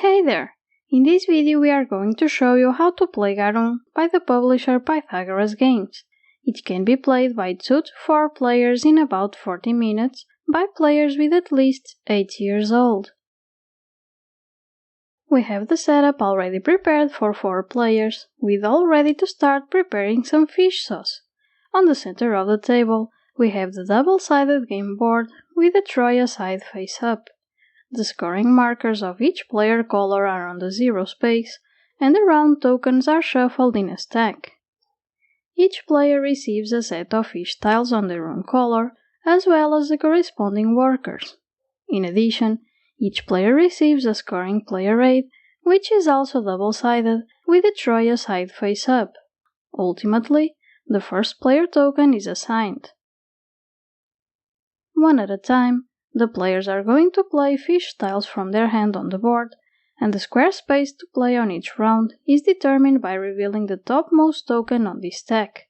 Hey there! In this video we are going to show you how to play Garum by the publisher Pythagoras Games. It can be played by 2 to 4 players in about 40 minutes by players with at least 8 years old. We have the setup already prepared for 4 players, with all ready to start preparing some fish sauce. On the center of the table, we have the double-sided game board with the Troya side face up. The scoring markers of each player color are on the 0 space, and the round tokens are shuffled in a stack. Each player receives a set of fish tiles on their own color, as well as the corresponding workers. In addition, each player receives a scoring player aid, which is also double-sided, with the Troya side face up. Ultimately, the first player token is assigned. One at a time, the players are going to play fish tiles from their hand on the board, and the square space to play on each round is determined by revealing the topmost token on this stack.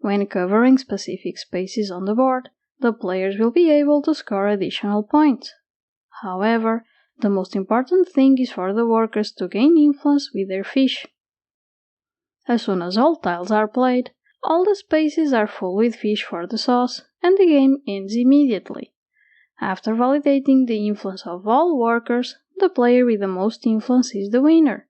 When covering specific spaces on the board, the players will be able to score additional points. However, the most important thing is for the workers to gain influence with their fish. As soon as all tiles are played, all the spaces are full with fish for the sauce, and the game ends immediately. After validating the influence of all workers, the player with the most influence is the winner.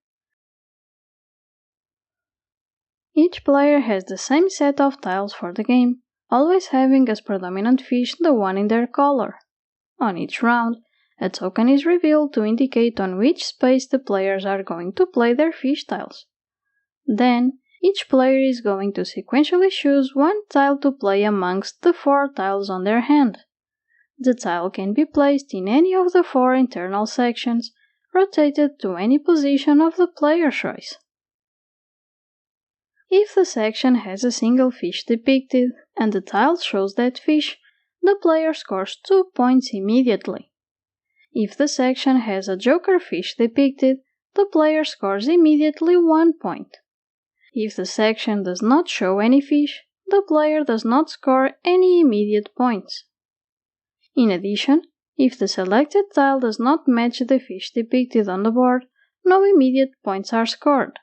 Each player has the same set of tiles for the game, always having as predominant fish the one in their color. On each round, a token is revealed to indicate on which space the players are going to play their fish tiles. Then, each player is going to sequentially choose one tile to play amongst the 4 tiles on their hand. The tile can be placed in any of the 4 internal sections, rotated to any position of the player's choice. If the section has a single fish depicted and the tile shows that fish, the player scores 2 points immediately. If the section has a joker fish depicted, the player scores immediately 1 point. If the section does not show any fish, the player does not score any immediate points. In addition, if the selected tile does not match the fish depicted on the board, no immediate points are scored.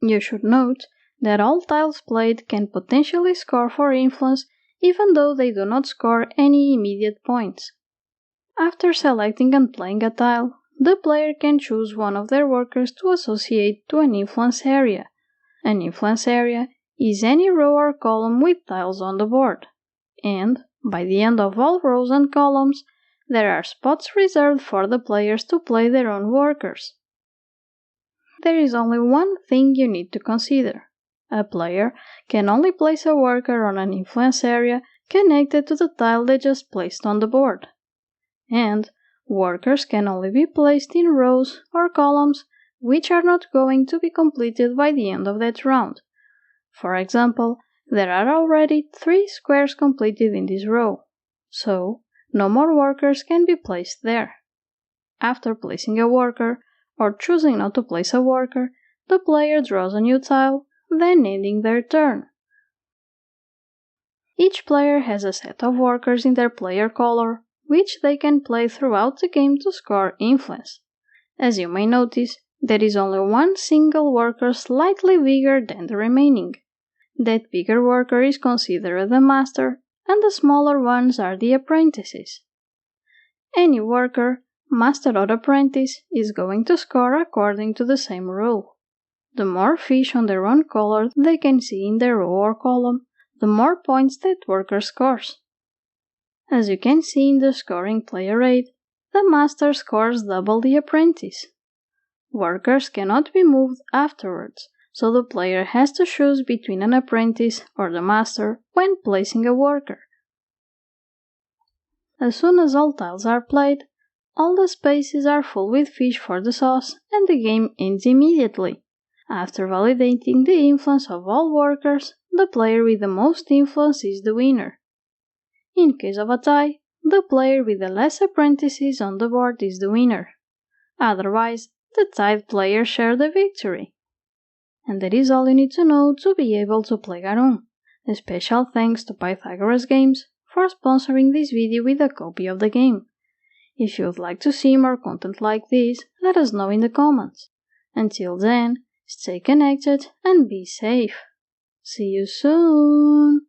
You should note that all tiles played can potentially score for influence even though they do not score any immediate points. After selecting and playing a tile, the player can choose one of their workers to associate to an influence area. An influence area is any row or column with tiles on the board, and by the end of all rows and columns, there are spots reserved for the players to play their own workers. There is only one thing you need to consider. A player can only place a worker on an influence area connected to the tile they just placed on the board. And workers can only be placed in rows or columns which are not going to be completed by the end of that round. For example, there are already 3 squares completed in this row, so no more workers can be placed there. After placing a worker, or choosing not to place a worker, the player draws a new tile, then ending their turn. Each player has a set of workers in their player color, which they can play throughout the game to score influence. As you may notice, there is only one single worker slightly bigger than the remaining. That bigger worker is considered the master, and the smaller ones are the apprentices. Any worker, master or apprentice, is going to score according to the same rule. The more fish on their own color they can see in their row or column, the more points that worker scores. As you can see in the scoring player aid, the master scores double the apprentice. Workers cannot be moved afterwards, so the player has to choose between an apprentice or the master when placing a worker. As soon as all tiles are played, all the spaces are full with fish for the sauce and the game ends immediately. After validating the influence of all workers, the player with the most influence is the winner. In case of a tie, the player with the less apprentices on the board is the winner. Otherwise, the tied players share the victory. And that is all you need to know to be able to play Garum. A special thanks to Pythagoras Games for sponsoring this video with a copy of the game. If you'd like to see more content like this, let us know in the comments. Until then, stay connected and be safe. See you soon!